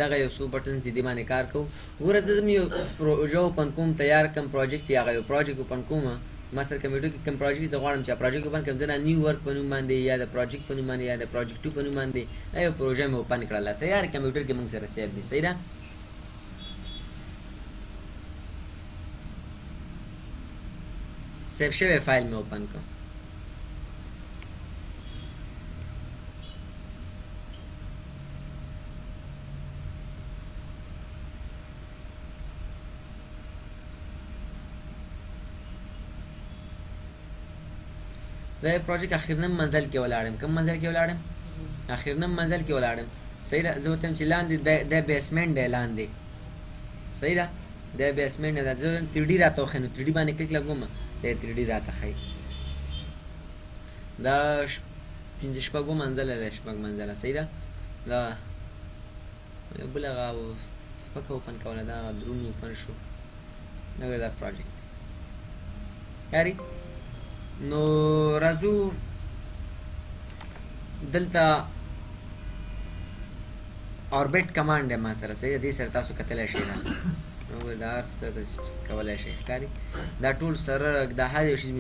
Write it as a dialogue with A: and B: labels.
A: دغه یو څو بټنز دي باندې کار کوو. ګوره زه یو پروژه اوپن کوم، تیار کوم پروجیکټ یا هغه یو پروجیکټ اوپن کوم. ما سره کمپیوټر کې کوم پروجیکټ زه غواړم چې پروجیکټ اوپن کړم، زه نیو ورک په نوم باندې یا د پروجیکټ په نوم باندې یا د پروجیکټ 2 په نوم باندې یو پروژه مې اوپن کړله. تیار کمپیوټر کې موږ سره سیو دي. صحیح ده؟ سیو شوی فایل مې اوپن کړم. دا پروجیکټ اخرنم منزل کې ولاړم. کوم منزل کې ولاړم؟ اخرنم منزل کې ولاړم. صحیح ده؟ زه وتم چې لاندې د بیسمنټ دی لاندې. صحیح ده؟ د بیسمنټ نه زه 3D راته وښیم، 3D باندې کلیک لګوم، د 3D راته ښیي. دا 5 منزله ده، 6 منزله. صحیح ده؟ دا بل هغه سپکه اوپن کوله، دا درون اوپن شو. نو دا پروجیکټ یاري. نو راځو دلته اوربیټ کمانډ دی ما سره. صحیح دې سره تاسو کتلی شئ. نو دا هر څه کولی شئ. ښکاري دا ټول سره دا هر یو شی